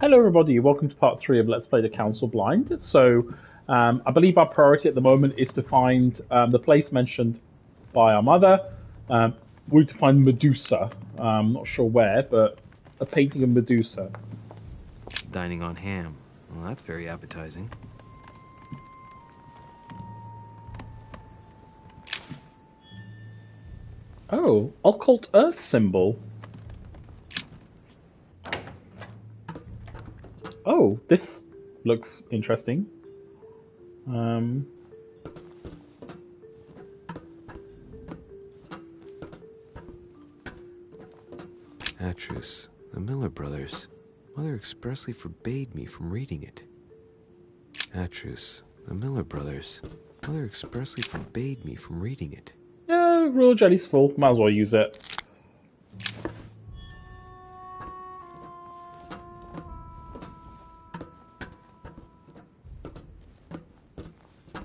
Hello, everybody. Welcome to part three of Let's Play the Council Blind. I believe our priority at the moment is to find the place mentioned by our mother. We need to find Medusa. Not sure where, but a painting of Medusa. Dining on ham. Well, that's very appetizing. Oh, occult earth symbol. Oh, this looks interesting. Atrus, the Miller brothers. Mother expressly forbade me from reading it. Atrus, the Miller brothers. Mother expressly forbade me from reading it. Yeah, royal jelly's full. Might as well use it.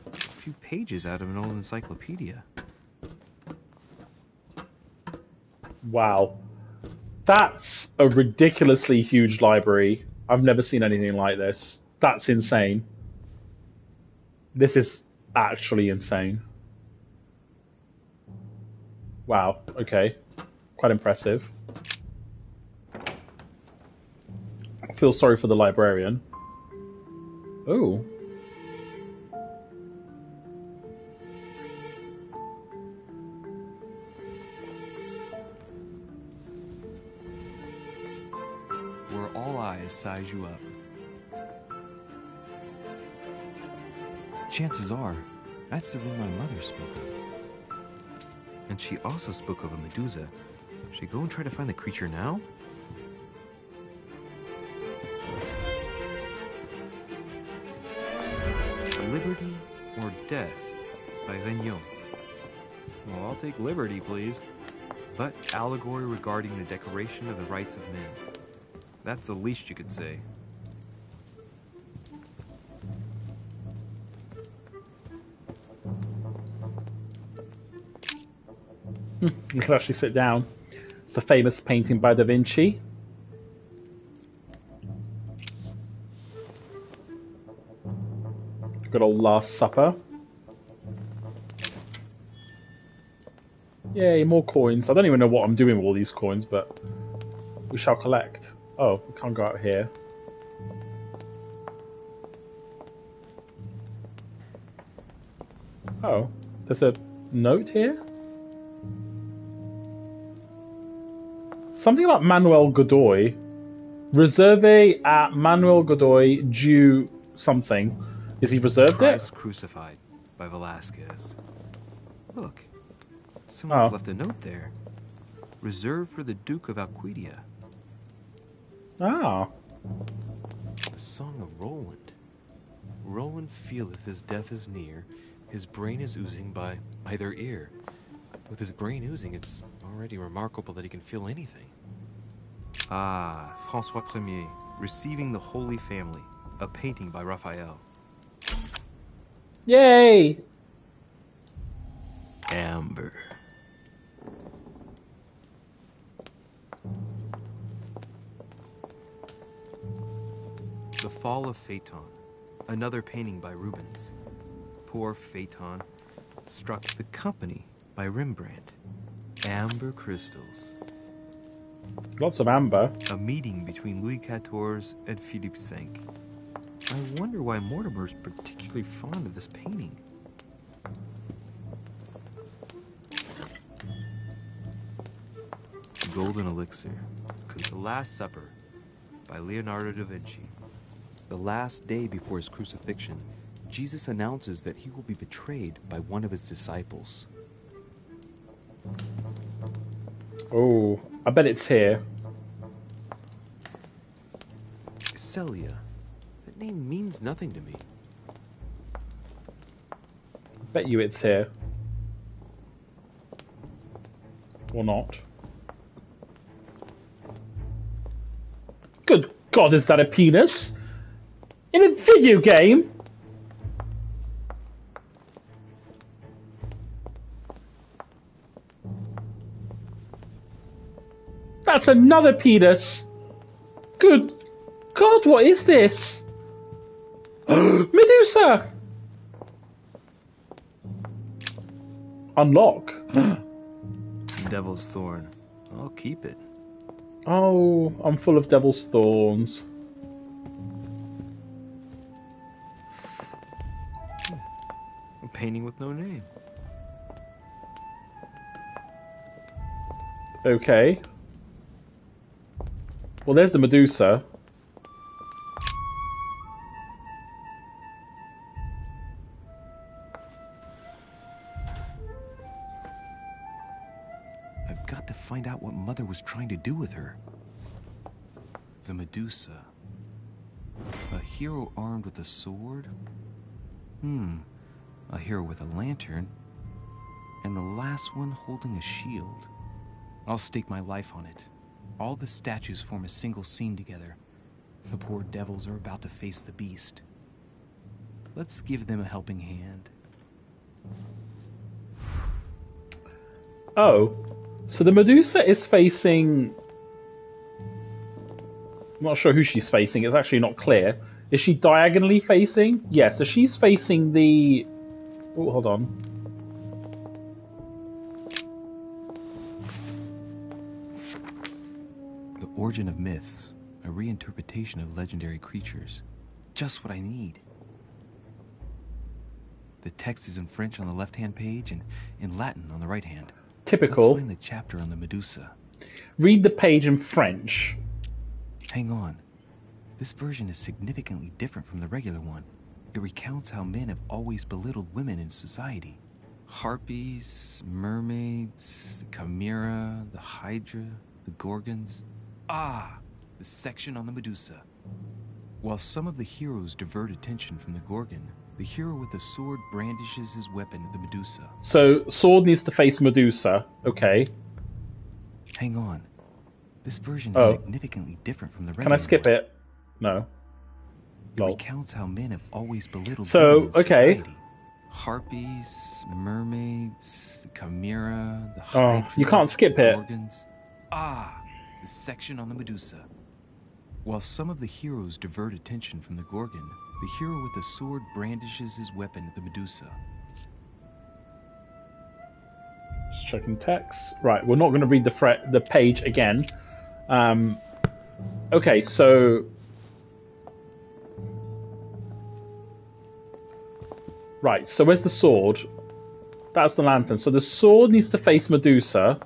A few pages out of an old encyclopedia. Wow. That's a ridiculously huge library. I've never seen anything like this. That's insane. This is actually insane. Wow, okay. Quite impressive. I feel sorry for the librarian. Oh. Where all eyes size you up. Chances are, that's the room my mother spoke of. And she also spoke of a Medusa. Should I go and try to find the creature now? Liberty or Death by Vigneault. Well, I'll take liberty, please. But allegory regarding the decoration of the rights of men. That's the least you could say. You can actually sit down. It's a famous painting by Da Vinci. Good old Last Supper. Yay, more coins. I don't even know what I'm doing with all these coins, but we shall collect. Oh, we can't go out here. Oh, there's a note here? Something about Manuel Godoy. Reserve at Manuel Godoy due something. Is he reserved Christ it? Crucified by Velasquez. Look, someone's left a note there. Reserved for the Duke of Alcudia. Ah. The Song of Roland. Roland feeleth his death is near. His brain is oozing by either ear. With his brain oozing, it's already remarkable that he can feel anything. Ah, François Premier, Receiving the Holy Family, a painting by Raphael. Yay! Amber. The Fall of Phaeton, another painting by Rubens. Poor Phaeton, struck the company by Rembrandt. Amber crystals. Lots of amber. A meeting between Louis XIV and Philippe V. I wonder why Mortimer's particularly fond of this painting. Golden Elixir. The Last Supper by Leonardo da Vinci. The last day before his crucifixion, Jesus announces that he will be betrayed by one of his disciples. Oh, I bet it's here. Celia. That name means nothing to me. Bet you it's here. Or not. Good God, is that a penis? In a video game? That's another penis! Good God, what is this? Medusa! Unlock. Devil's Thorn. I'll keep it. Oh, I'm full of devil's thorns. A painting with no name. Okay. Well, there's the Medusa. I've got to find out what Mother was trying to do with her. The Medusa. A hero armed with a sword? A hero with a lantern. And the last one holding a shield. I'll stake my life on it. All the statues form a single scene together. The poor devils are about to face the beast. Let's give them a helping hand. Oh. So the Medusa is facing... I'm not sure who she's facing. It's actually not clear. Is she diagonally facing? Yes, so she's facing the... Oh, hold on. The Origin of Myths, a reinterpretation of legendary creatures. Just what I need. The text is in French on the left-hand page and in Latin on the right hand. Typical. Let's find the chapter on the Medusa. Read the page in French. Hang on. This version is significantly different from the regular one. It recounts how men have always belittled women in society. Harpies, mermaids, the chimera, the hydra, the gorgons. Ah, the section on the Medusa. While some of the heroes divert attention from the Gorgon, the hero with the sword brandishes his weapon at the Medusa. So, sword needs to face Medusa. Okay. Hang on. This version is significantly different from the regular Can I skip one. it? No. It recounts how men have always belittled so, women in okay. society. Harpies, mermaids, the chimera, the hydra, you can't skip the it. Gorgons. Ah, the section on the Medusa. While some of the heroes divert attention from the Gorgon, the hero with the sword brandishes his weapon at the Medusa. Just checking text. Right, we're not going to read the page again. Okay, so... Right, so where's the sword? That's the lantern. So the sword needs to face Medusa.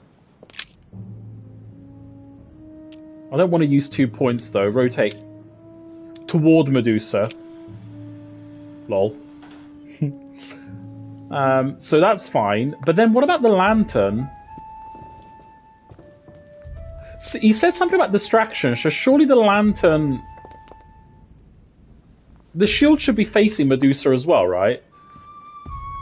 I don't want to use 2 points, though. Rotate. Toward Medusa. Lol. So that's fine. But then what about the lantern? So he said something about distraction, so surely the lantern... The shield should be facing Medusa as well, right?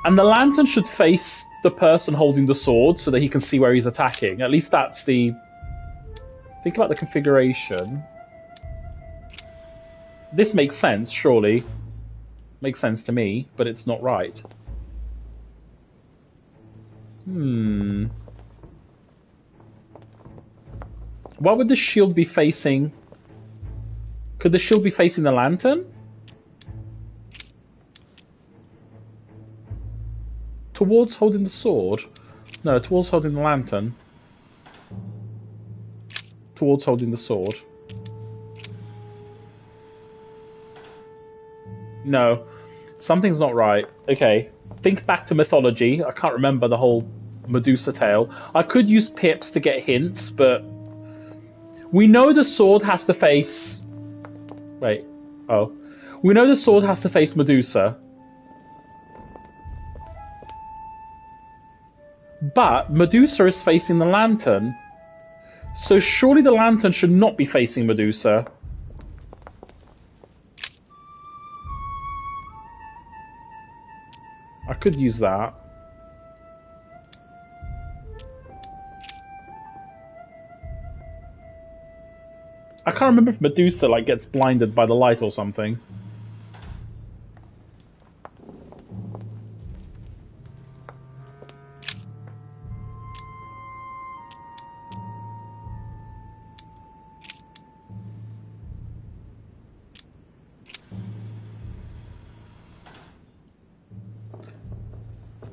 And the lantern should face the person holding the sword so that he can see where he's attacking. At least that's the... Think about the configuration. This makes sense, surely. Makes sense to me, but it's not right. What would the shield be facing? Could the shield be facing the lantern? Towards holding the sword? No, towards holding the lantern. Towards holding the sword. No. Something's not right. Okay. Think back to mythology. I can't remember the whole Medusa tale. I could use pips to get hints, but... We know the sword has to face... Wait. Oh. We know the sword has to face Medusa. But Medusa is facing the lantern. So surely the lantern should not be facing Medusa. I could use that. I can't remember if Medusa gets blinded by the light or something.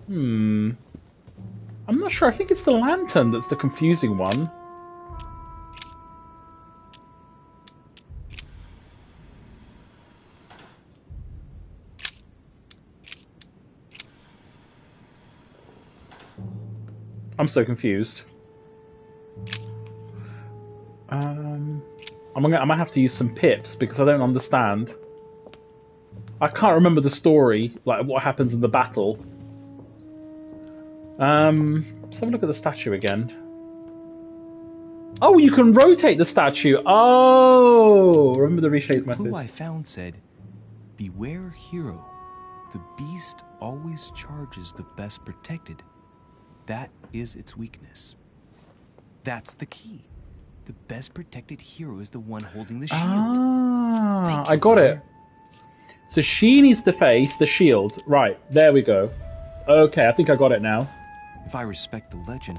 I'm not sure. I think it's the lantern that's the confusing one. I'm so confused. I might have to use some pips because I don't understand. I can't remember the story, like what happens in the battle. Let's have a look at the statue again. Oh, you can rotate the statue. Oh, remember the Richet's message. The clue I found said, "Beware hero. The beast always charges the best protected. That is its weakness." That's the key. The best protected hero is the one holding the shield. Ah, I got it. So she needs to face the shield. Right, there we go. Okay, I think I got it now. If I respect the legend,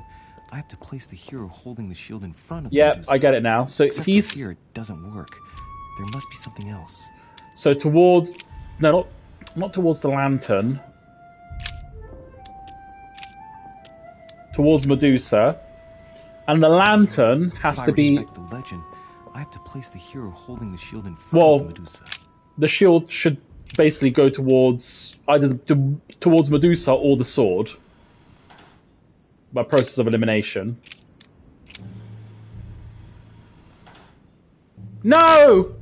I have to place the hero holding the shield in front of Yep, Medusa. I get it now. So Except he's for here, it doesn't work. There must be something else. so towards no, not towards the lantern. Towards Medusa. And the lantern has to be. If I respect the legend, I have to place the hero holding the shield in front of Medusa. The shield should basically go towards either towards Medusa or the sword by process of elimination. No!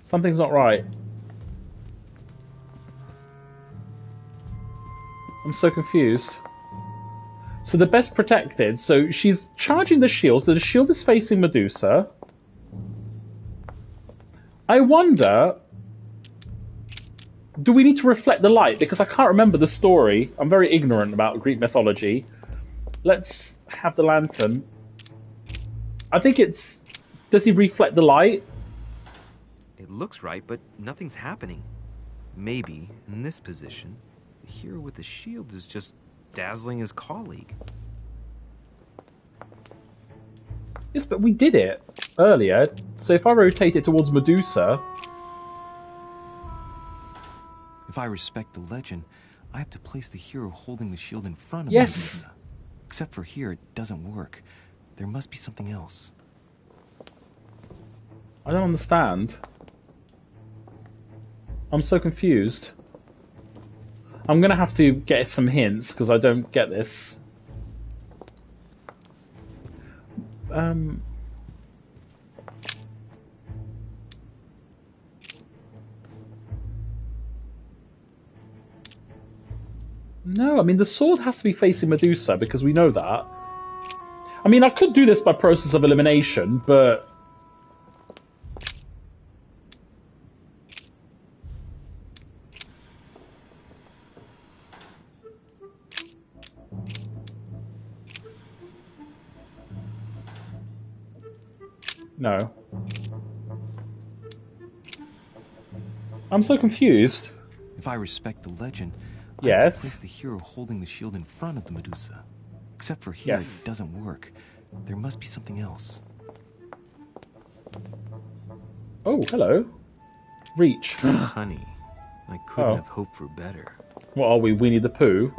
Something's not right. I'm so confused. So the best protected, so she's charging the shield, so the shield is facing Medusa. I wonder, do we need to reflect the light? Because I can't remember the story. I'm very ignorant about Greek mythology. Let's have the lantern. I think it's... Does he reflect the light? It looks right, but nothing's happening. Maybe, in this position, the hero with the shield is just dazzling his colleague. Yes, but we did it earlier. So if I rotate it towards Medusa... If I respect the legend, I have to place the hero holding the shield in front of Yes. Medusa. Except for here, it doesn't work. There must be something else. I don't understand. I'm so confused. I'm gonna have to get some hints because I don't get this. No, I mean the sword has to be facing Medusa because we know that. I mean I could do this by process of elimination, but no. I'm so confused. If I respect the legend, I have Yes. to place the hero holding the shield in front of the Medusa. Except for here, Yes. it doesn't work. There must be something else. Oh, hello. Reach. Honey, I couldn't Oh. have hoped for better. What are we, Winnie the Pooh?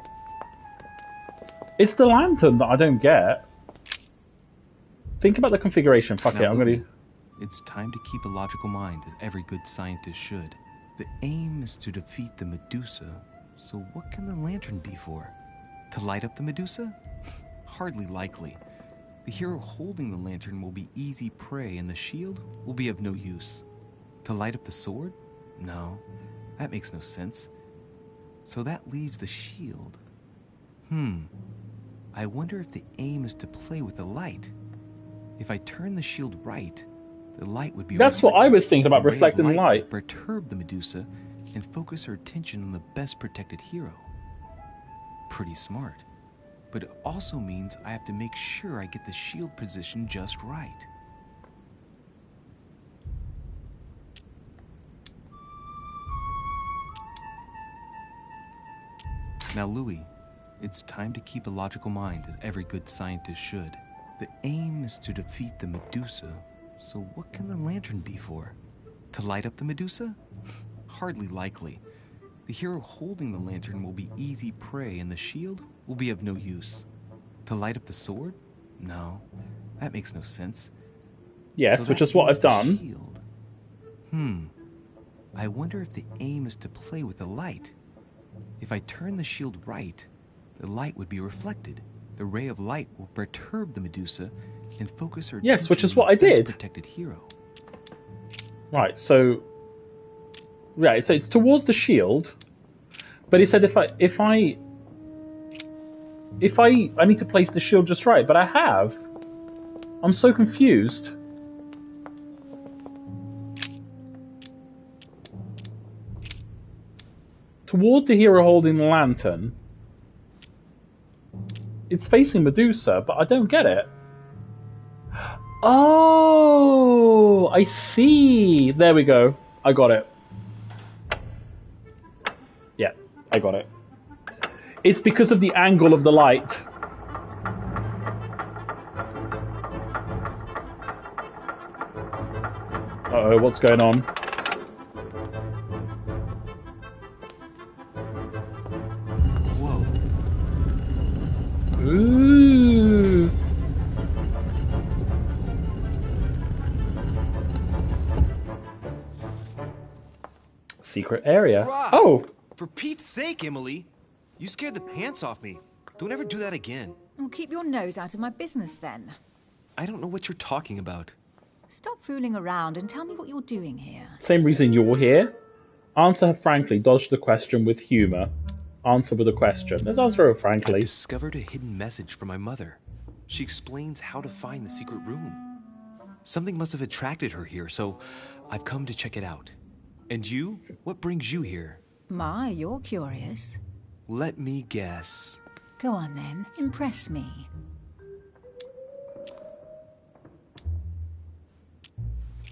It's the lantern that I don't get. Think about the configuration. Fuck Now, it, I'm Louis, gonna... It's time to keep a logical mind, as every good scientist should. The aim is to defeat the Medusa, so what can the lantern be for? To light up the Medusa? Hardly likely. The hero holding the lantern will be easy prey, and the shield will be of no use. To light up the sword? No, that makes no sense. So that leaves the shield. I wonder if the aim is to play with the light. If I turn the shield right, the light would be That's what I was thinking about, A ray of reflecting the light. would perturb the Medusa and focus her attention on the best protected hero. Pretty smart. But it also means I have to make sure I get the shield position just right. Now, Louis, it's time to keep a logical mind, as every good scientist should. The aim is to defeat the Medusa, so what can the lantern be for? To light up the Medusa? Hardly likely. The hero holding the lantern will be easy prey, and the shield will be of no use. To light up the sword? No, that makes no sense. Yes, So which that is what means I've the done. shield. I wonder if the aim is to play with the light. If I turn the shield right, the light would be reflected. The ray of light will perturb the Medusa and focus her Yes, which attention is what on I the best did. protected hero. Right, so... Right, so it's towards the shield. But he said if I need to place the shield just right, but I have. I'm so confused. Toward the hero holding the lantern, it's facing Medusa, but I don't get it. Oh, I see. There we go. I got it. Yeah, I got it. It's because of the angle of the light. Uh-oh, what's going on? Whoa. Ooh. Secret area. Rob! Oh, For Pete's sake, Emily! You scared the pants off me. Don't ever do that again. Well, keep your nose out of my business then. I don't know what you're talking about. Stop fooling around and tell me what you're doing here. same reason you're here. Answer her frankly. Dodge the question with humor. Answer with a question. Let's answer her I frankly. discovered a hidden message from my mother. She explains how to find the secret room. Something must have attracted her here, so I've come to check it out. And you? What brings you here? My, you're curious. Let me guess. Go on then, impress me.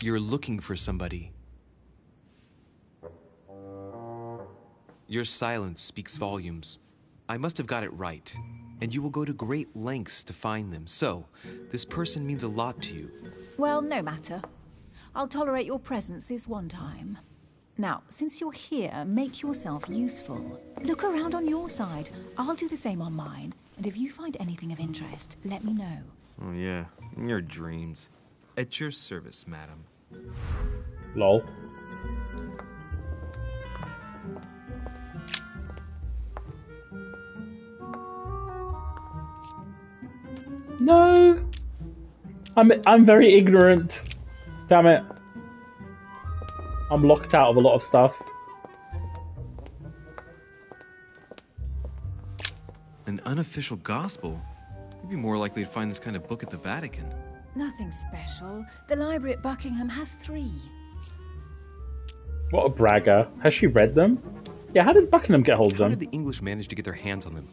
You're looking for somebody. Your silence speaks volumes. I must have got it right. And you will go to great lengths to find them. So, this person means a lot to you. Well, no matter. I'll tolerate your presence this one time. Now, since you're here, make yourself useful. Look around on your side. I'll do the same on mine. And if you find anything of interest, let me know. Oh yeah, in your dreams. At your service, madam. Lol. No. I'm very ignorant. Damn it. I'm locked out of a lot of stuff. An unofficial gospel? You'd be more likely to find this kind of book at the Vatican. Nothing special. The library at Buckingham has 3. What a bragger. Has she read them? Yeah, how did Buckingham get hold of How them? did the English manage to get their hands on them?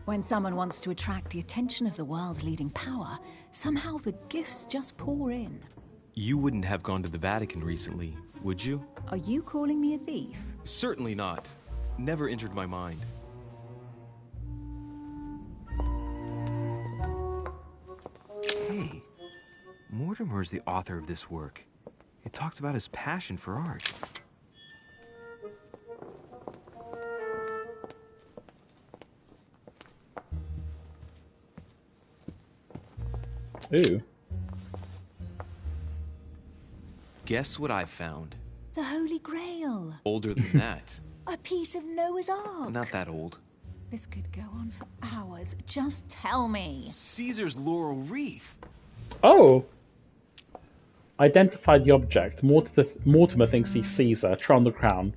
When someone wants to attract the attention of the world's leading power, somehow the gifts just pour in. You wouldn't have gone to the Vatican recently, would you? Are you calling me a thief? Certainly not. Never entered my mind. Hey, Mortimer is the author of this work. It talks about his passion for art. Ooh. Guess what I found? The Holy Grail. Older than that. A piece of Noah's Ark. Not that old. This could go on for hours. Just tell me. Caesar's laurel wreath. Oh! Identify the object. Mortimer thinks he's Caesar. Try on the crown.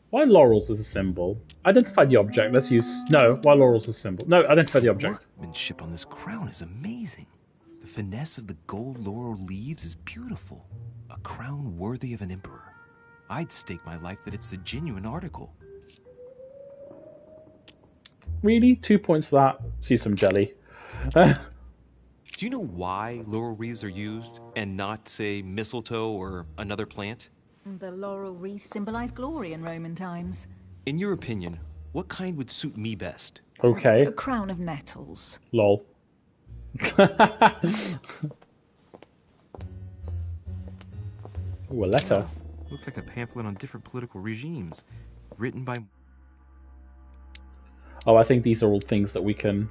Why laurels is a symbol? Identify the object. Let's use... No, why laurels is a symbol? No, identify the object. Workmanship on this crown is amazing. The finesse of the gold laurel leaves is beautiful. A crown worthy of an emperor. I'd stake my life that it's the genuine article. Really? 2 points for that? See some jelly. Do you know why laurel wreaths are used and not, say, mistletoe or another plant? The laurel wreath symbolized glory in Roman times. In your opinion, what kind would suit me best? Okay. A crown of nettles. Lol. Ooh, a letter. Looks like a pamphlet on different political regimes. written by... Oh, I think these are all things that we can...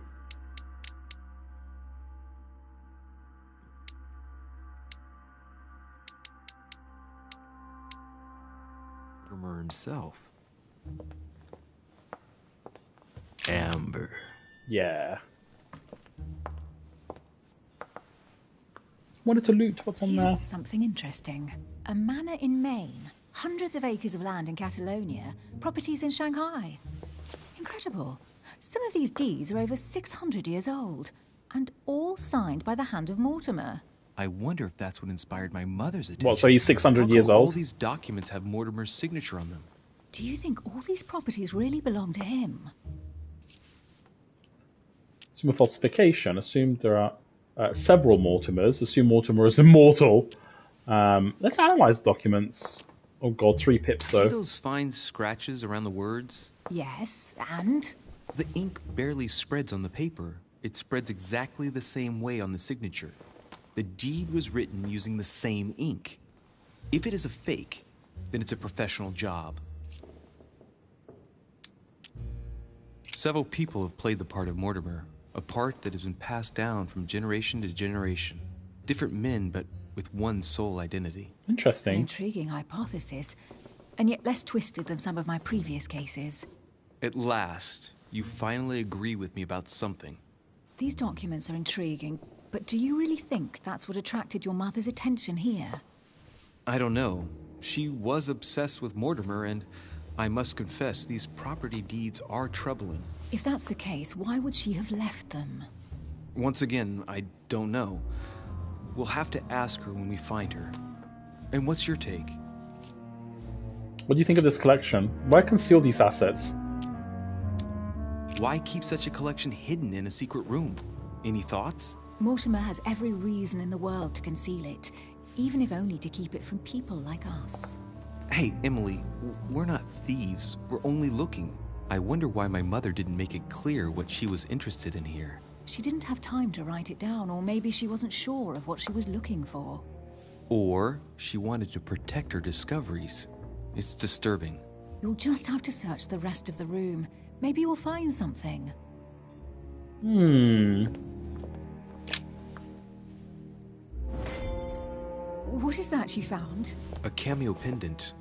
Mortimer himself. Amber. Yeah. Wanted to loot. What's on there? Here's something interesting. A manor in Maine, hundreds of acres of land in Catalonia, properties in Shanghai. Incredible. Some of these deeds are over 600 years old, and all signed by the hand of Mortimer. I wonder if that's what inspired my mother's attention. What, so he's 600 How years come all old? these documents have Mortimer's signature on them? Do you think all these properties really belong to him? Assume a falsification. Assume there are several Mortimers. Assume Mortimer is immortal. Let's analyze documents. Oh god, 3 pips See though. those fine scratches around the words? Yes, and? The ink barely spreads on the paper. It spreads exactly the same way on the signature. The deed was written using the same ink. If it is a fake, then it's a professional job. Several people have played the part of Mortimer, a part that has been passed down from generation to generation. Different men, but with one sole identity. An Interesting. intriguing hypothesis, and yet less twisted than some of my previous cases. At last, you finally agree with me about something. These documents are intriguing, but do you really think that's what attracted your mother's attention here? I don't know. She was obsessed with Mortimer, and I must confess, these property deeds are troubling. If that's the case, why would she have left them? Once again, I don't know. We'll have to ask her when we find her. And what's your take? What do you think of this collection? Why conceal these assets? Why keep such a collection hidden in a secret room? Any thoughts? Mortimer has every reason in the world to conceal it, even if only to keep it from people like us. Hey, Emily, we're not thieves. We're only looking. I wonder why my mother didn't make it clear what she was interested in here. She didn't have time to write it down, or maybe she wasn't sure of what she was looking for. Or she wanted to protect her discoveries. It's disturbing. You'll just have to search the rest of the room. Maybe you'll find something. What is that you found? A cameo pendant.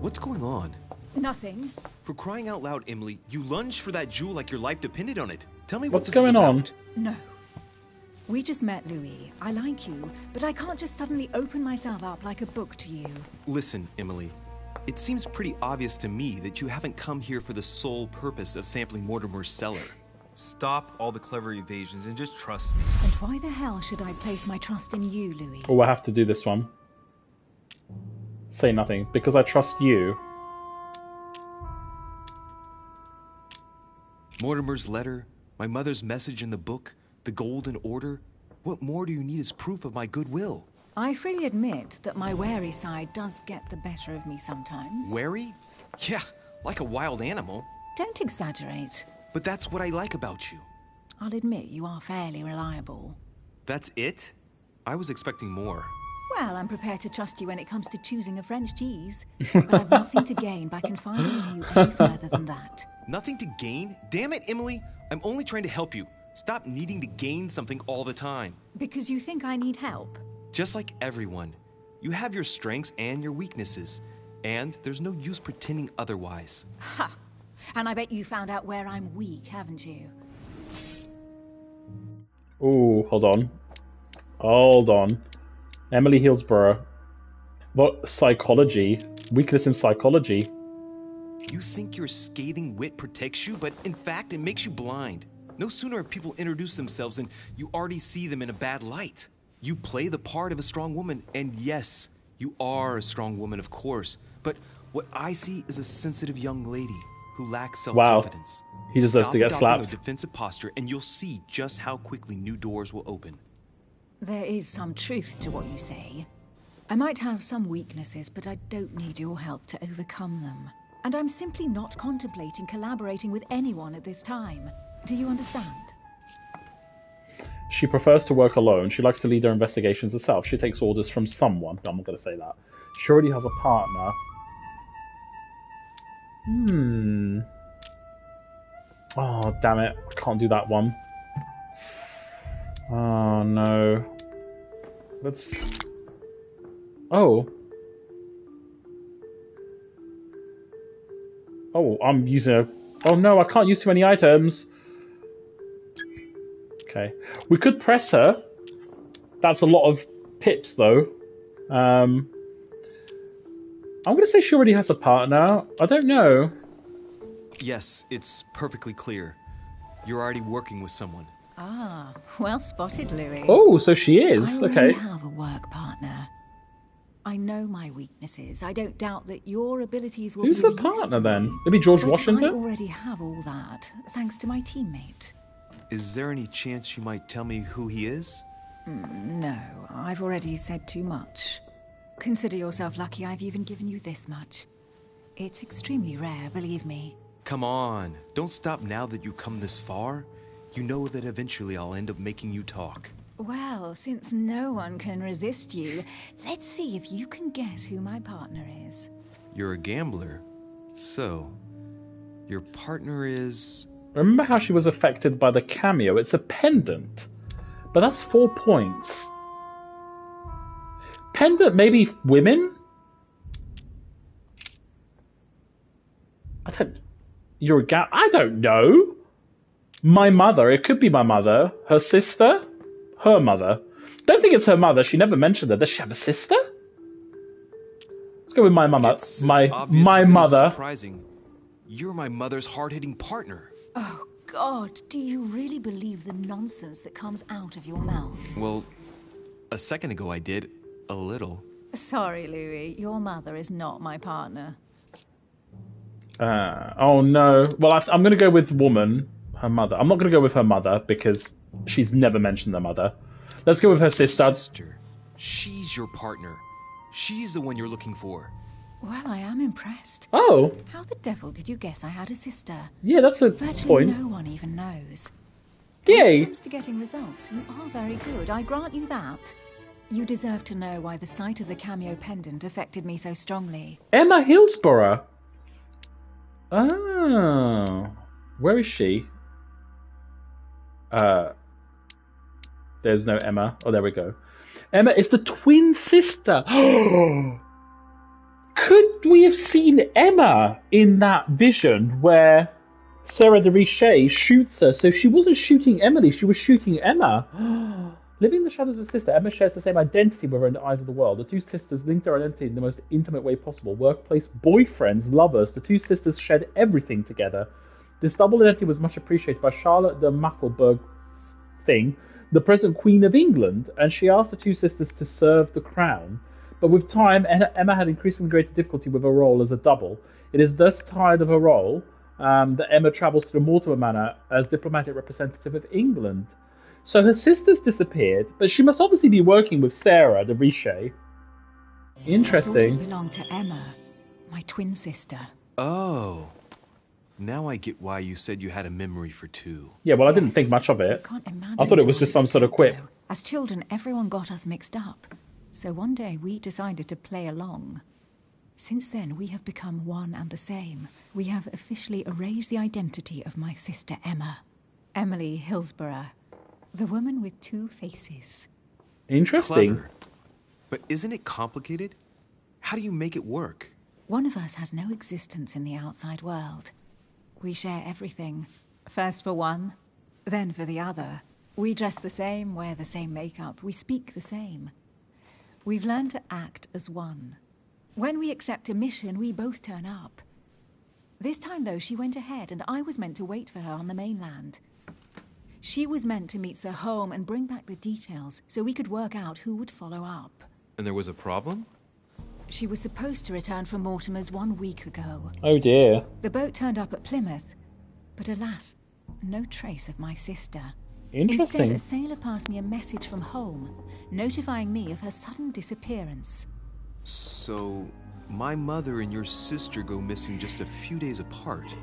What's going on? Nothing. For crying out loud, Emily, you lunged for that jewel like your life depended on it. Tell me What's what this going is on? about. No. We just met, Louis. I like you, but I can't just suddenly open myself up like a book to you. Listen, Emily. It seems pretty obvious to me that you haven't come here for the sole purpose of sampling Mortimer's cellar. Stop all the clever evasions and just trust me. And why the hell should I place my trust in you, Louis? Oh, I have to do this one. Say nothing. Because I trust you. Mortimer's letter, my mother's message in the book, the Golden Order. What more do you need as proof of my goodwill? I freely admit that my wary side does get the better of me sometimes. Wary? Yeah, like a wild animal. Don't exaggerate. But that's what I like about you. I'll admit you are fairly reliable. That's it? I was expecting more. Well, I'm prepared to trust you when it comes to choosing a French cheese. But I've nothing to gain by confiding in you any further than that. Nothing to gain? Damn it, Emily! I'm only trying to help you. Stop needing to gain something all the time. Because you think I need help? Just like everyone. You have your strengths and your weaknesses. And there's no use pretending otherwise. Ha! And I bet you found out where I'm weak, haven't you? Oh, hold on. Hold on. Emily Hillsborough. What? Psychology? Weakness in psychology? You think your scathing wit protects you, but in fact, it makes you blind. No sooner have people introduced themselves than you already see them in a bad light. You play the part of a strong woman, and yes, you are a strong woman, of course. But what I see is a sensitive young lady who lacks self-confidence. Wow. He deserves Stop to get adopting slapped. a defensive posture, and you'll see just how quickly new doors will open. There is some truth to what you say. I might have some weaknesses, but I don't need your help to overcome them. And I'm simply not contemplating collaborating with anyone at this time. Do you understand? She prefers to work alone. She likes to lead her investigations herself. She takes orders from someone. I'm not going to say that. She already has a partner. Oh, damn it. I can't do that one. Oh, no. Let's... Oh. Oh, I'm using a... Oh, no, I can't use too many items. Okay. We could press her. That's a lot of pips, though. I'm going to say she already has a partner. I don't know. Yes, it's perfectly clear. You're already working with someone. Ah, well spotted, Louis. Oh, so she is. I Okay. already have a work partner. I know my weaknesses. I don't doubt that your abilities will Who's be the of use partner to then? me. Maybe George But I Washington? already have all that, thanks to my teammate. Is there any chance you might tell me who he is? No, I've already said too much. Consider yourself lucky I've even given you this much. It's extremely rare, believe me. Come on, don't stop now that you've come this far. You know that eventually I'll end up making you talk. Well, since no one can resist you, let's see if you can guess who my partner is. You're a gambler. So, your partner is... Remember how she was affected by the cameo? It's a pendant. But that's 4 points. Pendant, maybe women? I don't... You're a I don't know. My mother. It could be my mother. Her sister? Her mother. Don't think it's her mother. She never mentioned that. Does she have a sister? Let's go with my mama. It's as My obvious as it is mother. surprising. You're my mother's hard-hitting partner. Oh, God, do you really believe the nonsense that comes out of your mouth? Well, a second ago I did. A little. Sorry, Louis, your mother is not my partner. Oh no. Well, I'm going to go with woman. Her mother. I'm not going to go with her mother because she's never mentioned the mother. Let's go with her sister. Sister. She's your partner. She's the one you're looking for. Well, I am impressed. Oh, How the devil did you guess I had a sister? yeah, that's a Virtually point. no one even knows. When Yay! it comes to getting results, you are very good, I grant you that. You deserve to know why the sight of the cameo pendant affected me so strongly. Emma Hillsborough. Oh, where is she? There's no Emma. Oh, there we go. Emma is the twin sister. Could we have seen Emma in that vision where Sarah de Richet shoots her? So she wasn't shooting Emily, she was shooting Emma. Living in the shadows of her sister, Emma shares the same identity with her in the eyes of the world. The two sisters linked their identity in the most intimate way possible. Workplace boyfriends, lovers, the two sisters shared everything together. This double identity was much appreciated by Charlotte de Mecklenburg thing, the present Queen of England, and she asked the two sisters to serve the crown. But with time, Emma had increasingly greater difficulty with her role as a double. It is thus tired of her role that Emma travels to the Mortimer Manor as diplomatic representative of England. So her sisters disappeared, but she must obviously be working with Sarah de Richet. I thought Interesting. it belonged to Emma, my twin sister. Oh. Now I get why you said you had a memory for two. Yeah, well, I didn't Yes, think much of you it. can't imagine I thought it was to just what some sort of extent, quip. though. As children, everyone got us mixed up. So one day we decided to play along. Since then, we have become one and the same. We have officially erased the identity of my sister Emma. Emily Hillsborough. The woman with two faces. Interesting. Clever. But isn't it complicated? How do you make it work? One of us has no existence in the outside world. We share everything. First for one, then for the other. We dress the same, wear the same makeup, we speak the same. We've learned to act as one. When we accept a mission, we both turn up. This time, though, she went ahead, and I was meant to wait for her on the mainland. She was meant to meet Sir Home and bring back the details so we could work out who would follow up. And there was a problem? She was supposed to return from Mortimer's 1 week ago. Oh dear. The boat turned up at Plymouth, but alas, no trace of my sister. Interesting. Instead, a sailor passed me a message from home, notifying me of her sudden disappearance. So, my mother and your sister go missing just a few days apart.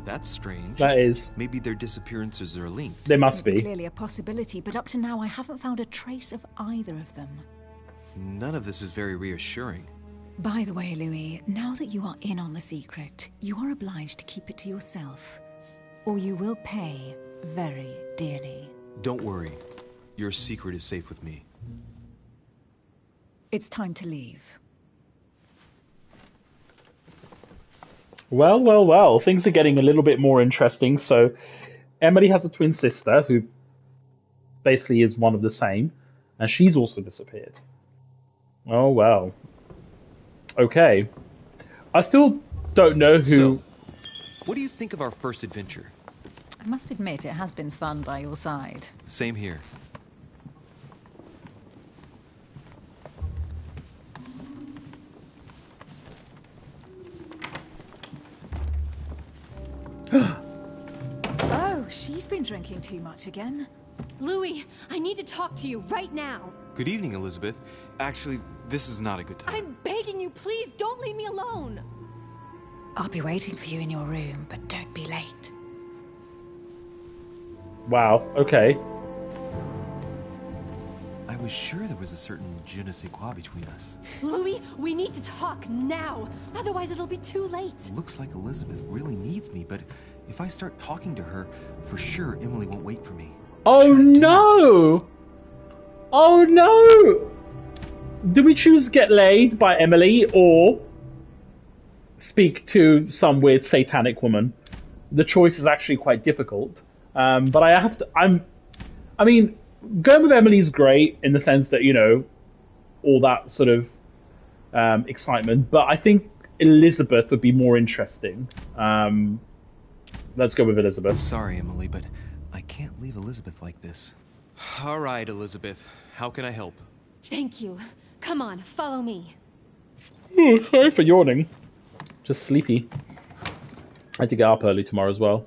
That's strange. That is. Maybe their disappearances are linked. They must It's be. clearly a possibility, but up to now I haven't found a trace of either of them. None of this is very reassuring. By the way, Louis, now that you are in on the secret, you are obliged to keep it to yourself, or you will pay very dearly. Don't worry. Your secret is safe with me. It's time to leave. Well, well, well. Things are getting a little bit more interesting. So, Emily has a twin sister who basically is one of the same, and she's also disappeared. Oh, well. Okay. I still don't know who... So, what do you think of our first adventure? I must admit, it has been fun by your side. Same here. Oh, she's been drinking too much again. Louis, I need to talk to you right now. Good evening, Elizabeth. Actually, this is not a good time. I'm begging you, please don't leave me alone. I'll be waiting for you in your room, but don't be late. Wow, okay. I was sure there was a certain je ne sais quoi between us. Louis, we need to talk now. Otherwise, it'll be too late. Looks like Elizabeth really needs me, but if I start talking to her, for sure Emily won't wait for me. Oh Should I do? no! Oh no! Do we choose to get laid by Emily or speak to some weird satanic woman? The choice is actually quite difficult. But I have to. I mean, going with Emily's great in the sense that, you know, all that sort of excitement. But I think Elizabeth would be more interesting. Let's go with Elizabeth. Sorry, Emily, but I can't leave Elizabeth like this. All right, Elizabeth. How can I help? Thank you. Come on, follow me. Ooh, sorry for yawning. Just sleepy. I had to get up early tomorrow as well.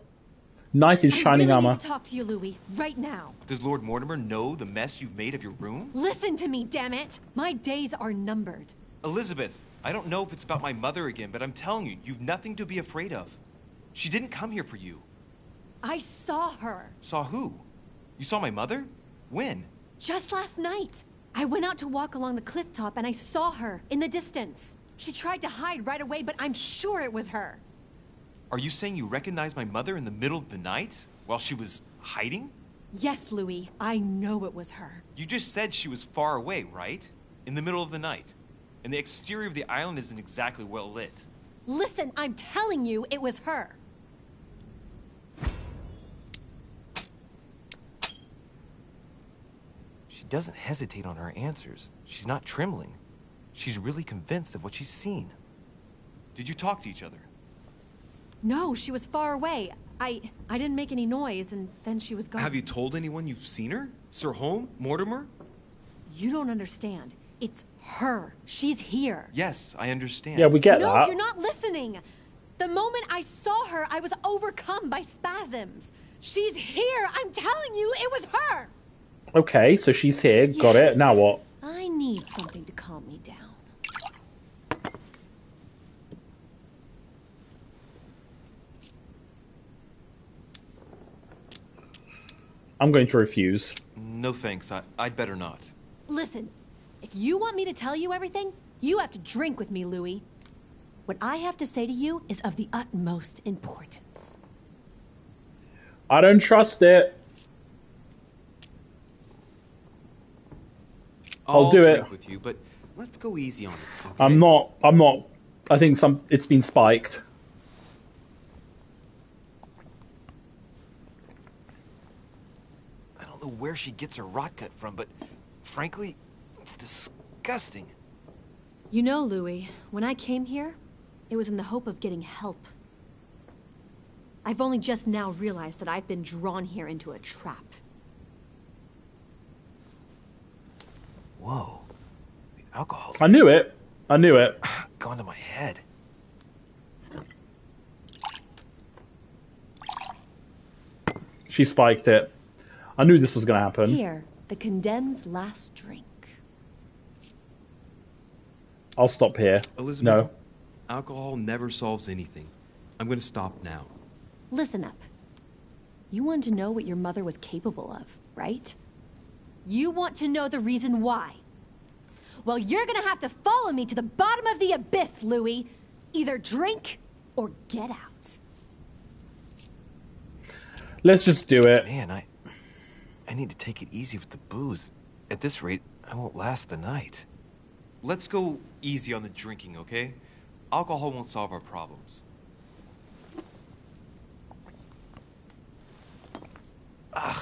Knight in shining I really armor. need to talk to you, Louis, right now. Does Lord Mortimer know the mess you've made of your room? Listen to me, damn it. My days are numbered. Elizabeth, I don't know if it's about my mother again, but I'm telling you, you've nothing to be afraid of. She didn't come here for you. I saw her. Saw who? You saw my mother? When? Just last night. I went out to walk along the cliff top and I saw her in the distance. She tried to hide right away, but I'm sure it was her. Are you saying you recognized my mother in the middle of the night while she was hiding? Yes, Louis, I know it was her. You just said she was far away, right? In the middle of the night. And the exterior of the island isn't exactly well lit. Listen, I'm telling you it was her. She doesn't hesitate on her answers. She's not trembling. She's really convinced of what she's seen. Did you talk to each other? No, she was far away. I didn't make any noise, and then she was gone. Have you told anyone you've seen her? Sir Holm? Mortimer? You don't understand. It's her. She's here. Yes, I understand. Yeah, we get No, that. you're not listening. The moment I saw her, I was overcome by spasms. She's here. I'm telling you, it was her. Okay, so she's here. Got Yes. it. Now what? I need something to calm me down. I'm going to refuse. No thanks, I'd better not. Listen, if you want me to tell you everything, you have to drink with me, Louis. What I have to say to you is of the utmost importance. I don't trust it. I'll do drink it. with you, but let's go easy on it. Okay? I'm not. I think it's been spiked. I don't know where she gets her rot gut from, but frankly, it's disgusting. You know, Louis, when I came here, it was in the hope of getting help. I've only just now realized that I've been drawn here into a trap. Whoa. The alcohol's I knew it. I knew it. gone to my head. She spiked it. I knew this was going to happen. Here, the condemned's last drink. I'll stop here. Elizabeth, No. alcohol never solves anything. I'm going to stop now. Listen up. You want to know what your mother was capable of, right? You want to know the reason why. Well, you're gonna have to follow me to the bottom of the abyss, Louis. Either drink or get out. Let's just do it. Man, I need to take it easy with the booze. At this rate, I won't last the night. Let's go easy on the drinking, okay? Alcohol won't solve our problems. The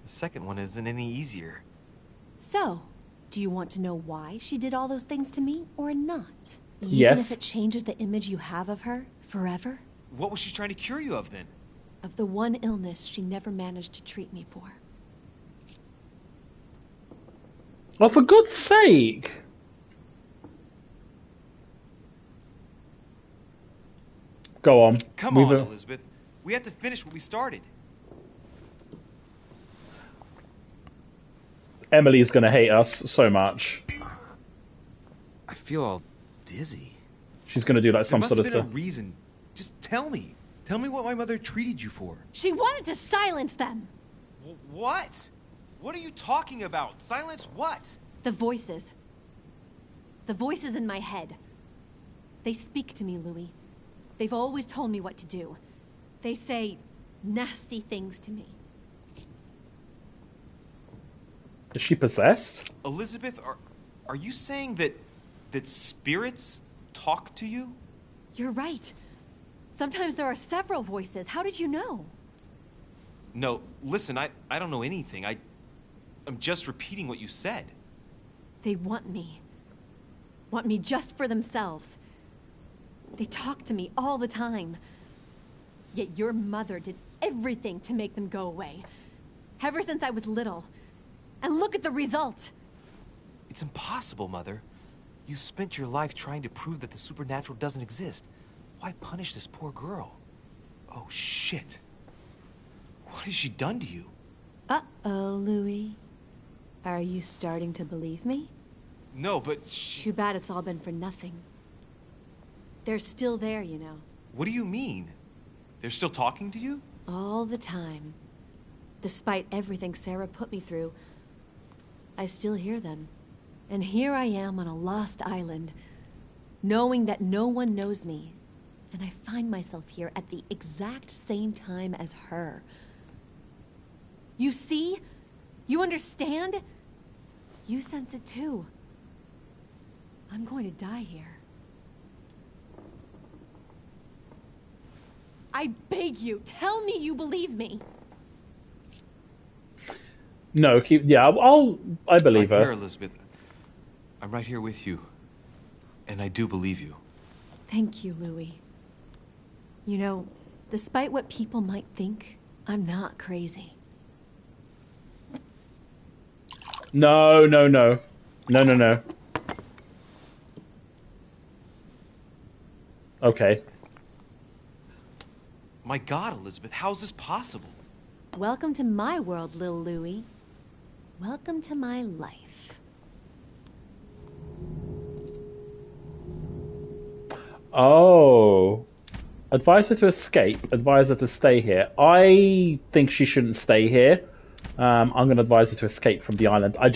second one isn't any easier. So, do you want to know why she did all those things to me or not? Even Yes. if it changes the image you have of her forever? What was she trying to cure you of then? Of the one illness she never managed to treat me for. Oh, for God's sake! Go on. Come Move on, it. Elizabeth. We have to finish what we started. Emily's gonna hate us so much. I feel all dizzy. She's gonna do like There some must sort have of been a stuff. reason. Just tell me. Tell me what my mother treated you for. She wanted to silence them! What? What are you talking about? Silence what? The voices. The voices in my head. They speak to me, Louis. They've always told me what to do. They say nasty things to me. Is she possessed? Elizabeth, are you saying that spirits talk to you? You're right. Sometimes there are several voices. How did you know? No, listen, I don't know anything. I'm just repeating what you said. They want me. Want me just for themselves. They talk to me all the time. Yet your mother did everything to make them go away. Ever since I was little. And look at the result! It's impossible, Mother. You spent your life trying to prove that the supernatural doesn't exist. Why punish this poor girl? Oh, shit. What has she done to you? Uh-oh, Louis. Are you starting to believe me? No, but Too bad it's all been for nothing. They're still there, you know. What do you mean? They're still talking to you? All the time. Despite everything Sarah put me through, I still hear them. And here I am on a lost island, knowing that no one knows me. And I find myself here at the exact same time as her. You see? You understand? You sense it too. I'm going to die here. I beg you, tell me you believe me. No, I believe I'm here, her. Elizabeth. I'm right here with you. And I do believe you. Thank you, Louis. You know, despite what people might think, I'm not crazy. No. Okay. My God, Elizabeth, how's this possible? Welcome to my world, Lil Louis. Welcome to my life. Oh. Advise her to escape. Advise her to stay here. I think she shouldn't stay here. I'm going to advise her to escape from the island. I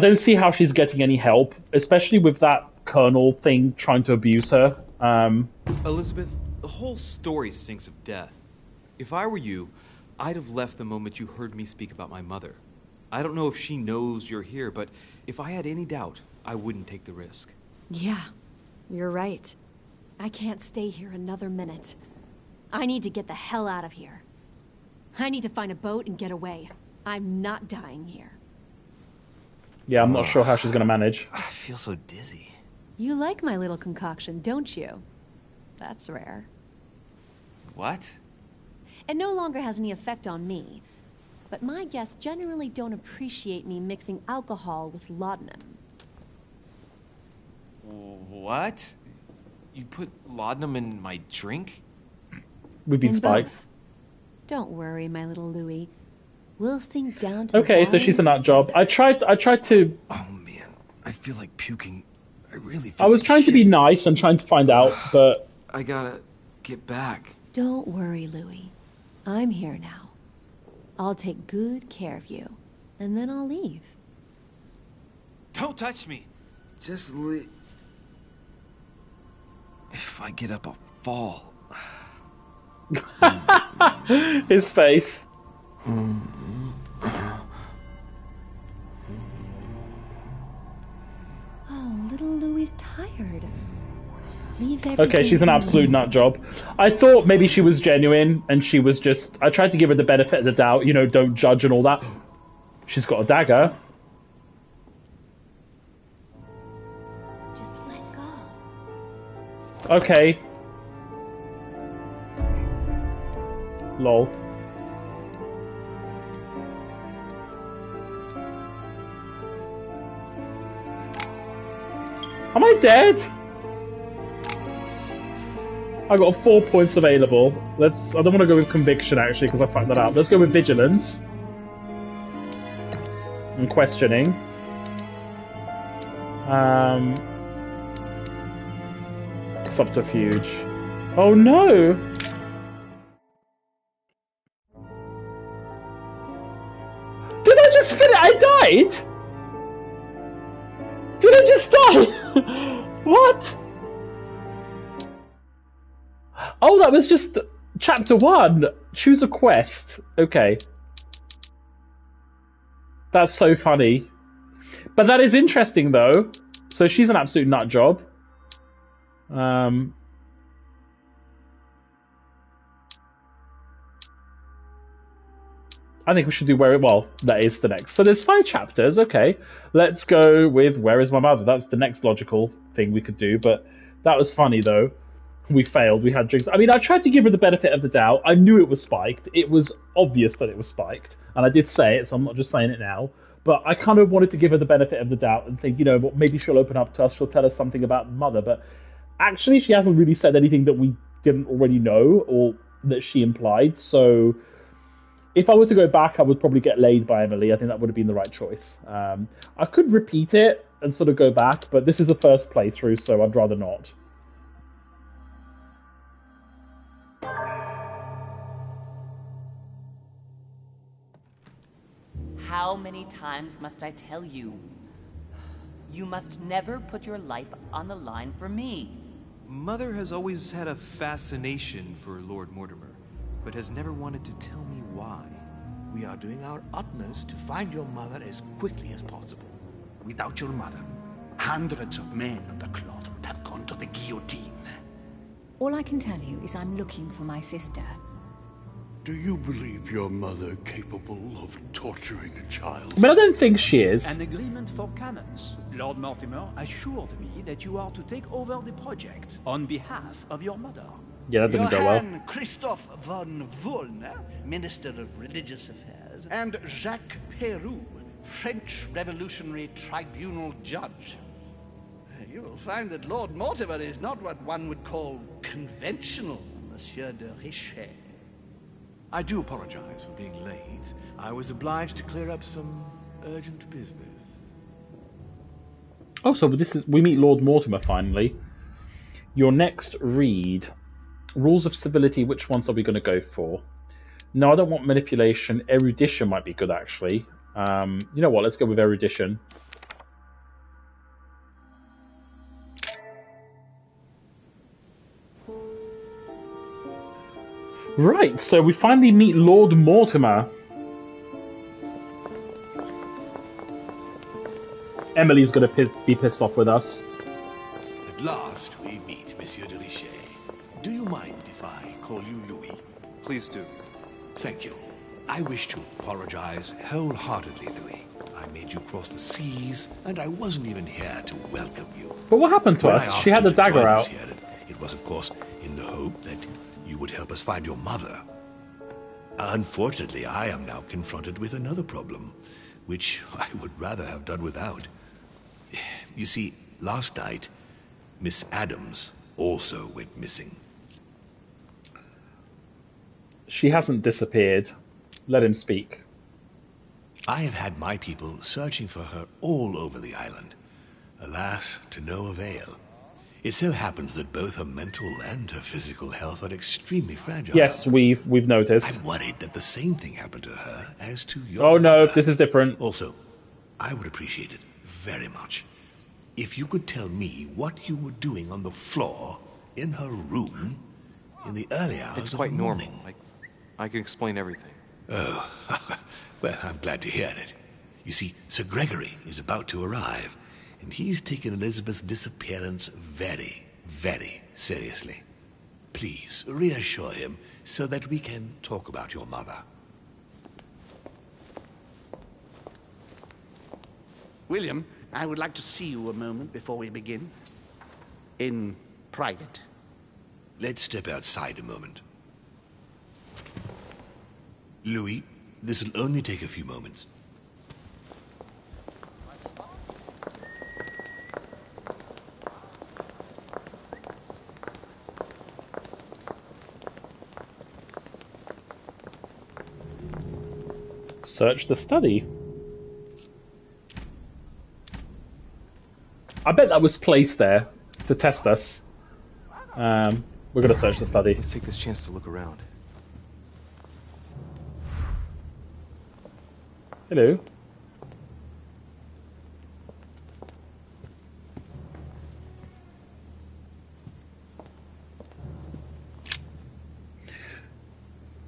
don't see how she's getting any help, especially with that colonel thing trying to abuse her. Elizabeth, the whole story stinks of death. If I were you, I'd have left the moment you heard me speak about my mother. I don't know if she knows you're here, but if I had any doubt, I wouldn't take the risk. Yeah, you're right. I can't stay here another minute. I need to get the hell out of here. I need to find a boat and get away. I'm not dying here. Yeah, I'm not sure how she's going to manage. I feel so dizzy. You like my little concoction, don't you? That's rare. What? It no longer has any effect on me. But my guests generally don't appreciate me mixing alcohol with laudanum. What? You put laudanum in my drink? We've been In spiked. both. Don't worry, my little Louis. We'll sink down to Okay, so she's a nut job. I tried to. Oh man, I feel like puking. I really feel I was like trying to shit. be nice and trying to find out, but I gotta get back. Don't worry, Louis. I'm here now. I'll take good care of you, and then I'll leave. Don't touch me. Just leave. If I get up, I'll fall. His face. Oh, little Louie's tired. Leave Okay, everything she's an to absolute me. nut job. I thought maybe she was genuine and she was just... I tried to give her the benefit of the doubt, you know, don't judge and all that. She's got a dagger. Just let go. Okay. Lol. Am I dead? I got 4 points available. I don't want to go with conviction actually because I fucked that up. Let's go with vigilance and questioning. Subterfuge. Oh no! Did I just finish? I died? Did I just die? What? Oh, that was just chapter 1. Choose a quest. Okay. That's so funny. But that is interesting, though. So she's an absolute nut job. I think we should do where it... Well, that is the next. So there's 5 chapters. Okay. Let's go with Where is My Mother? That's the next logical thing we could do. But that was funny, though. We failed. We had drinks. I mean, I tried to give her the benefit of the doubt. I knew it was spiked. It was obvious that it was spiked. And I did say it, so I'm not just saying it now. But I kind of wanted to give her the benefit of the doubt and think, you know, well, maybe she'll open up to us. She'll tell us something about Mother. But actually, she hasn't really said anything that we didn't already know or that she implied. So if I were to go back, I would probably get laid by Emily. I think that would have been the right choice. I could repeat it and sort of go back, but this is the first playthrough, so I'd rather not. How many times must I tell you? You must never put your life on the line for me. Mother has always had a fascination for Lord Mortimer, but has never wanted to tell me why. We are doing our utmost to find your mother as quickly as possible. Without your mother, hundreds of men of the cloth would have gone to the guillotine. All I can tell you is I'm looking for my sister. Do you believe your mother capable of torturing a child? I mean, I don't think she is. An agreement for cannons. Lord Mortimer assured me that you are to take over the project on behalf of your mother. Yeah, that didn't go well. Johann Christoph von Wollner, Minister of Religious Affairs, and Jacques Peroux, French Revolutionary Tribunal Judge. You will find that Lord Mortimer is not what one would call conventional, Monsieur de Richet. I do apologize for being late. I was obliged to clear up some urgent business. Oh, so we meet Lord Mortimer finally. Your next read. Rules of civility, which ones are we going to go for? No, I don't want manipulation. Erudition might be good, actually. You know what, let's go with erudition. Right, so we finally meet Lord Mortimer. Emily's going to be pissed off with us. At last we meet, Monsieur de Richet. Do you mind if I call you Louis? Please do. Thank you. I wish to apologize wholeheartedly, Louis. I made you cross the seas, and I wasn't even here to welcome you. But what happened to us? She had the dagger out. It was, of course, in the hope that you would help us find your mother. Unfortunately, I am now confronted with another problem, which I would rather have done without. You see, last night, Miss Adams also went missing. She hasn't disappeared. Let him speak. I have had my people searching for her all over the island. Alas, to no avail. It so happens that both her mental and her physical health are extremely fragile. Yes, we've noticed. I'm worried that the same thing happened to her as to your Oh no, mother. this is different. Also, I would appreciate it very much. If you could tell me what you were doing on the floor in her room in the early hours It's of quite the normal. morning. I can explain everything. Oh, well, I'm glad to hear it. You see, Sir Gregory is about to arrive, and he's taken Elizabeth's disappearance very, very seriously. Please, reassure him so that we can talk about your mother. William, I would like to see you a moment before we begin. In private. Let's step outside a moment. Louis, this will only take a few moments. Search the study. I bet that was placed there to test us. We're gonna search the study. Let's take this chance to look around. Hello.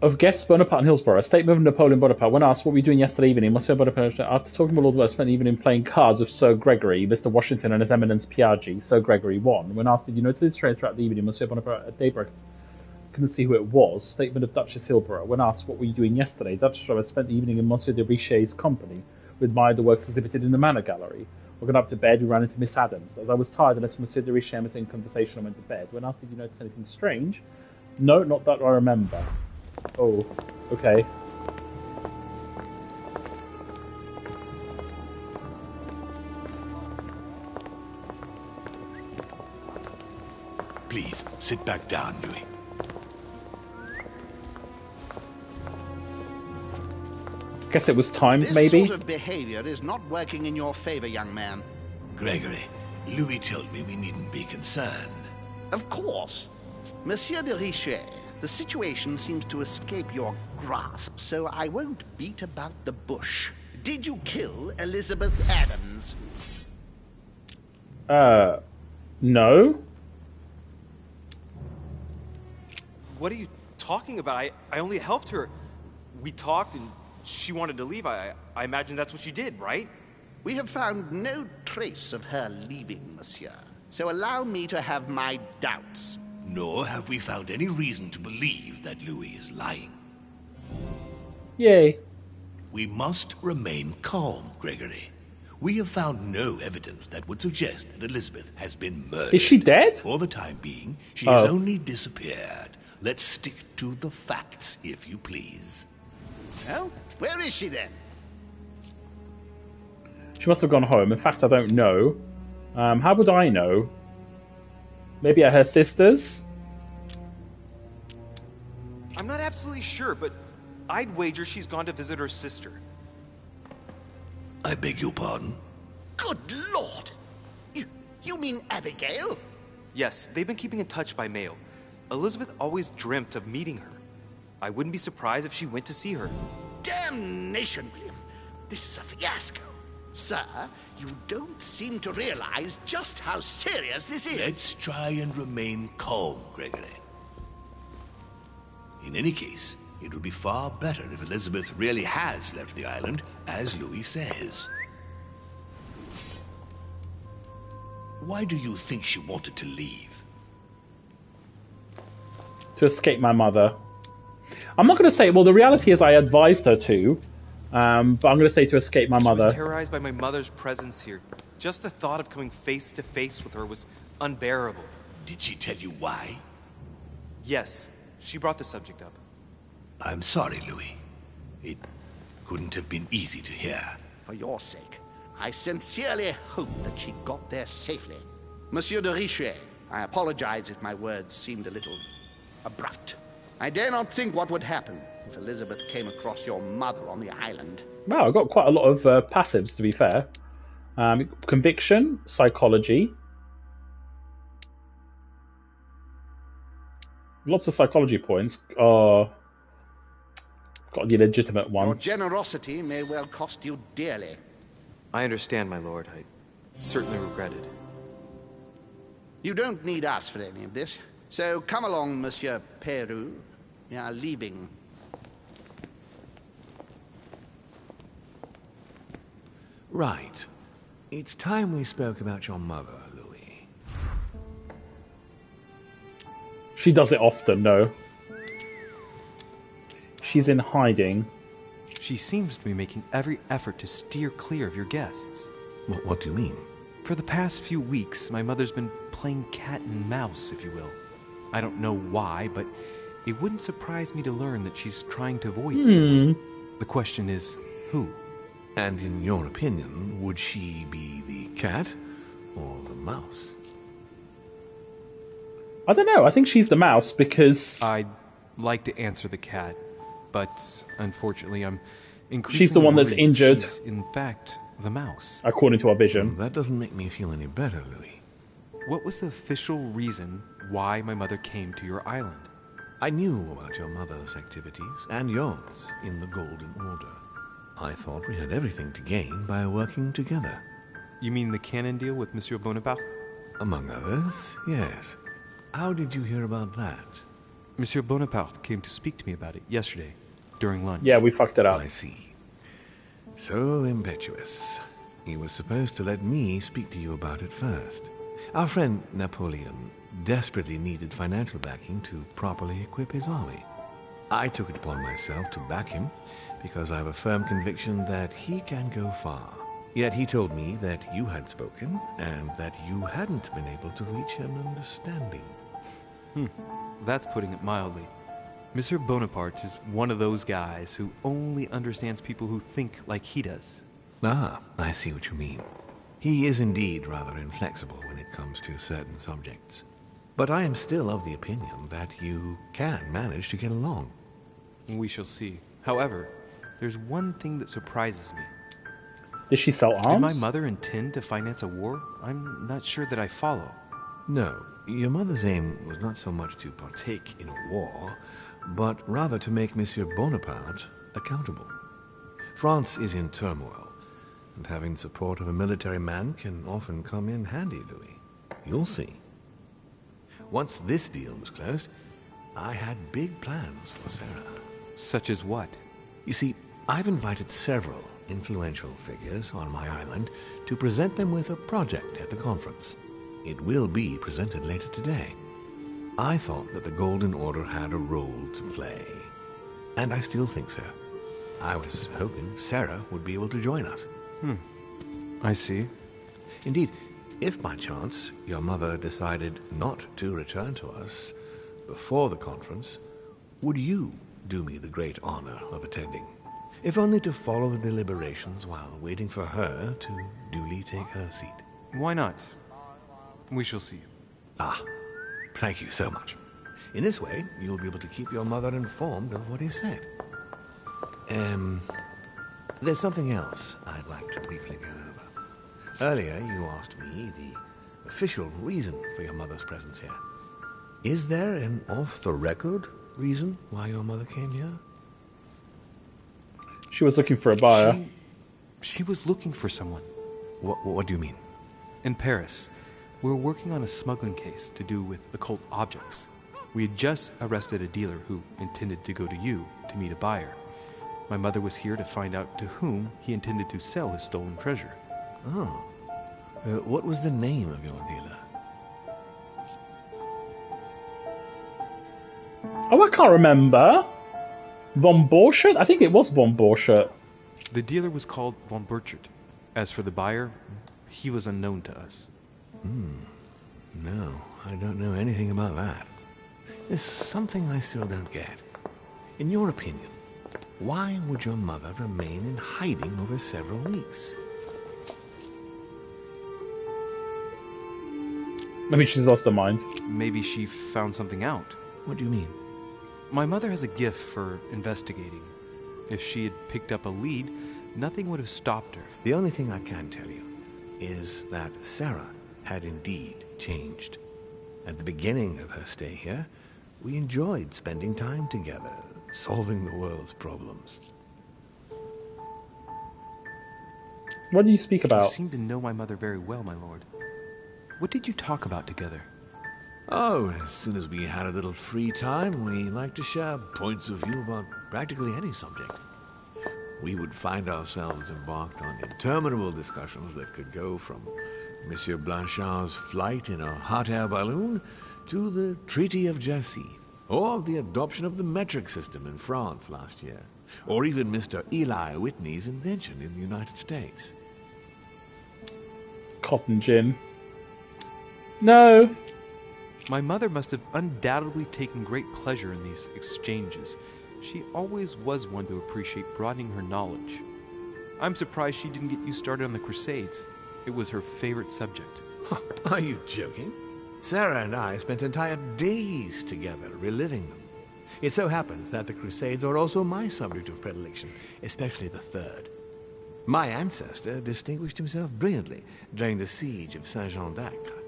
Of guests Bonaparte and Hillsborough, a statement of Napoleon Bonaparte. When asked what were you doing yesterday evening, Monsieur Bonaparte, after talking with Lord Worth, spent the evening playing cards with Sir Gregory, Mr. Washington, and His Eminence Piaggi. Sir Gregory won. When asked, did you notice his train throughout the evening, Monsieur Bonaparte at daybreak couldn't see who it was. Statement of Duchess Hillsborough. When asked what were you doing yesterday, Duchess Robert spent the evening in Monsieur de Richet's company. We admired the works exhibited in the Manor Gallery. We got up to bed, we ran into Miss Adams. As I was tired, unless Monsieur de Richet was in conversation, I went to bed. When asked, did you notice anything strange? No, not that I remember. Oh, okay. Please, sit back down, Louis. Guess it was timed, maybe? This sort of behavior is not working in your favor, young man. Gregory, Louis told me we needn't be concerned. Of course. Monsieur de Richet, the situation seems to escape your grasp, so I won't beat about the bush. Did you kill Elizabeth Adams? No. What are you talking about? I only helped her. We talked and she wanted to leave. I imagine that's what she did, right? We have found no trace of her leaving, monsieur. So allow me to have my doubts. Nor have we found any reason to believe that Louis is lying. Yay. We must remain calm, Gregory. We have found no evidence that would suggest that Elizabeth has been murdered. Is she dead? For the time being, she has only disappeared. Let's stick to the facts, if you please. Well, where is she then? She must have gone home. In fact, I don't know. How would I know? Maybe at her sister's? I'm not absolutely sure, but I'd wager she's gone to visit her sister. I beg your pardon? Good Lord! You mean Abigail? Yes, they've been keeping in touch by mail. Elizabeth always dreamt of meeting her. I wouldn't be surprised if she went to see her. Damnation, William. This is a fiasco. Sir, you don't seem to realize just how serious this is. Let's try and remain calm, Gregory. In any case, it would be far better if Elizabeth really has left the island, as Louis says. Why do you think she wanted to leave? To escape my mother. I'm not going to say... Well, the reality is I advised her to. But I'm going to say to escape my mother. I was terrorized by my mother's presence here. Just the thought of coming face to face with her was unbearable. Did she tell you why? Yes, she brought the subject up. I'm sorry, Louis. It couldn't have been easy to hear. For your sake, I sincerely hope that she got there safely. Monsieur de Richet, I apologize if my words seemed a little abrupt. I dare not think what would happen if Elizabeth came across your mother on the island. Wow, I've got quite a lot of passives, to be fair. Conviction, psychology. Lots of psychology points. Got the legitimate one. Your generosity may well cost you dearly. I understand, my lord. I certainly regret it. You don't need us for any of this. So come along, Monsieur Peru. We are leaving. Right. It's time we spoke about your mother, Louis. She does it often, no. She's in hiding. She seems to be making every effort to steer clear of your guests. What do you mean? For the past few weeks, my mother's been playing cat and mouse, if you will. I don't know why, but it wouldn't surprise me to learn that she's trying to avoid someone. The question is, who? And in your opinion, would she be the cat or the mouse? I don't know. I think she's the mouse because... I'd like to answer the cat, but unfortunately I'm increasingly she's the one that's worried injured. She's, in fact, the mouse. According to our vision. Well, that doesn't make me feel any better, Louis. What was the official reason why my mother came to your island? I knew about your mother's activities, and yours, in the Golden Order. I thought we had everything to gain by working together. You mean the canon deal with Monsieur Bonaparte? Among others, yes. How did you hear about that? Monsieur Bonaparte came to speak to me about it yesterday, during lunch. Yeah, we fucked it up. I see. So impetuous. He was supposed to let me speak to you about it first. Our friend Napoleon desperately needed financial backing to properly equip his army. I took it upon myself to back him because I have a firm conviction that he can go far. Yet he told me that you had spoken and that you hadn't been able to reach an understanding. That's putting it mildly. Monsieur Bonaparte is one of those guys who only understands people who think like he does. Ah, I see what you mean. He is indeed rather inflexible when it comes to certain subjects. But I am still of the opinion that you can manage to get along. We shall see. However, there's one thing that surprises me. Did she sell arms? Did my mother intend to finance a war? I'm not sure that I follow. No, your mother's aim was not so much to partake in a war, but rather to make Monsieur Bonaparte accountable. France is in turmoil, and having support of a military man can often come in handy, Louis. You'll see. Once this deal was closed, I had big plans for Sarah. Such as what? You see, I've invited several influential figures on my island to present them with a project at the conference. It will be presented later today. I thought that the Golden Order had a role to play, and I still think so. I was hoping Sarah would be able to join us. I see. Indeed, if by chance your mother decided not to return to us before the conference, would you do me the great honor of attending? If only to follow the deliberations while waiting for her to duly take her seat. Why not? We shall see. Ah, thank you so much. In this way, you'll be able to keep your mother informed of what is said. There's something else I'd like to briefly go over. Earlier, you asked me the official reason for your mother's presence here. Is there an off-the-record reason why your mother came here? She was looking for a buyer. She was looking for someone. What do you mean? In Paris, we were working on a smuggling case to do with occult objects. We had just arrested a dealer who intended to go to you to meet a buyer. My mother was here to find out to whom he intended to sell his stolen treasure. Oh. What was the name of your dealer? Oh, I can't remember. Von Borchardt? I think it was Von Borchardt. The dealer was called Von Burchard. As for the buyer, he was unknown to us. No, I don't know anything about that. There's something I still don't get. In your opinion, why would your mother remain in hiding over several weeks? Maybe she's lost her mind. Maybe she found something out. What do you mean? My mother has a gift for investigating. If she had picked up a lead, nothing would have stopped her. The only thing I can tell you is that Sarah had indeed changed. At the beginning of her stay here, we enjoyed spending time together, solving the world's problems. What do you speak You about? seem to know my mother very well, my lord. What did you talk about together? Oh, as soon as we had a little free time, we liked to share points of view about practically any subject. We would find ourselves embarked on interminable discussions that could go from Monsieur Blanchard's flight in a hot air balloon to the Treaty of Jassy, or the adoption of the metric system in France last year, or even Mr. Eli Whitney's invention in the United States. Cotton gin. No. My mother must have undoubtedly taken great pleasure in these exchanges. She always was one to appreciate broadening her knowledge. I'm surprised she didn't get you started on the Crusades. It was her favorite subject. Are you joking? Sarah and I spent entire days together reliving them. It so happens that the Crusades are also my subject of predilection, especially the Third. My ancestor distinguished himself brilliantly during the siege of Saint-Jean d'Acre.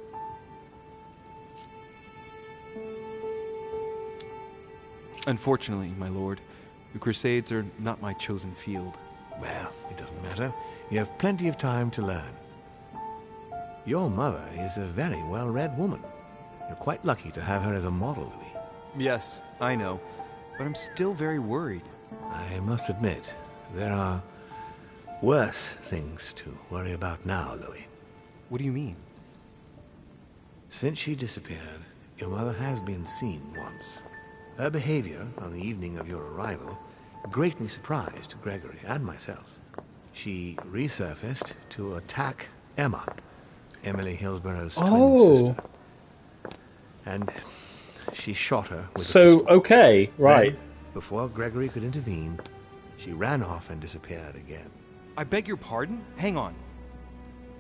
Unfortunately, my lord, the Crusades are not my chosen field. Well, it doesn't matter. You have plenty of time to learn. Your mother is a very well-read woman. You're quite lucky to have her as a model, Louis. Yes, I know, but I'm still very worried. I must admit, there are worse things to worry about now, Louis. What do you mean? Since she disappeared, your mother has been seen once. Her behavior on the evening of your arrival greatly surprised Gregory and myself. She resurfaced to attack Emma, Emily Hillsborough's twin sister. And she shot her with a pistol. Okay, right. Then, before Gregory could intervene, she ran off and disappeared again. I beg your pardon? Hang on.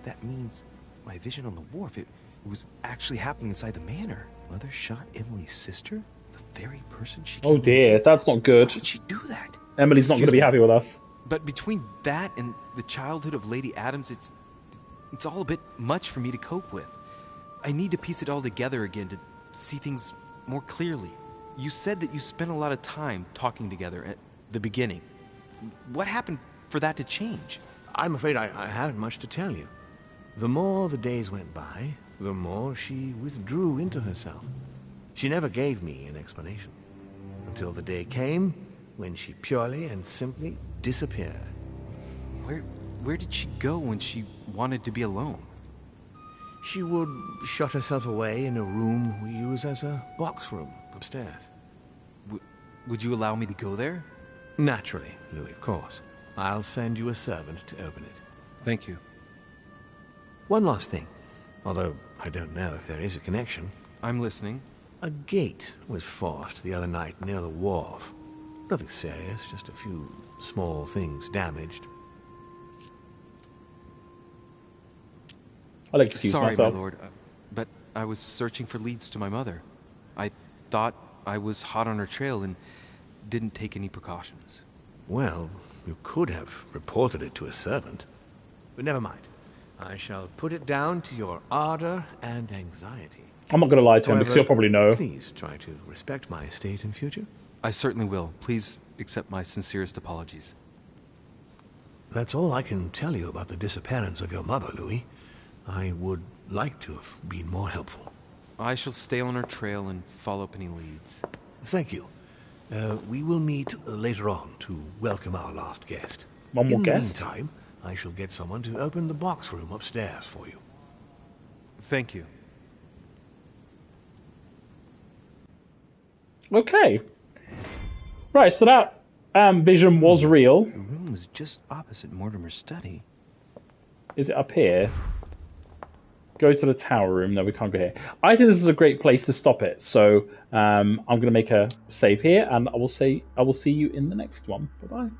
That means my vision on the wharf, it was actually happening inside the manor. Mother shot Emily's sister? The very person she came Oh dear, that's not good. How did she do that? Emily's not going to be happy with us. But between that and the childhood of Lady Adams, it's all a bit much for me to cope with. I need to piece it all together again to see things more clearly. You said that you spent a lot of time talking together at the beginning. What happened for that to change? I'm afraid I haven't much to tell you. The more the days went by, the more she withdrew into herself. She never gave me an explanation, until the day came when she purely and simply disappeared. Where did she go when she wanted to be alone? She would shut herself away in a room we use as a box room upstairs. Would you allow me to go there? Naturally, Louis, of course. I'll send you a servant to open it. Thank you. One last thing, although I don't know if there is a connection. I'm listening. A gate was forced the other night near the wharf. Nothing serious, just a few small things damaged. I'll excuse myself. Sorry, my lord, but I was searching for leads to my mother. I thought I was hot on her trail and didn't take any precautions. Well, you could have reported it to a servant. But never mind. I shall put it down to your ardor and anxiety. I'm not going to lie to him because he'll probably know. Please try to respect my estate in future. I certainly will. Please accept my sincerest apologies. That's all I can tell you about the disappearance of your mother, Louis. I would like to have been more helpful. I shall stay on her trail and follow up any leads. Thank you. We will meet later on to welcome our last guest. One more guest? In the meantime, I shall get someone to open the box room upstairs for you. Thank you. Okay. Right, so that vision was real. The room is just opposite Mortimer's study. Is it up here? Go to the tower room. No, we can't go here. I think this is a great place to stop it. So I'm going to make a save here, and I will see you in the next one. Bye bye.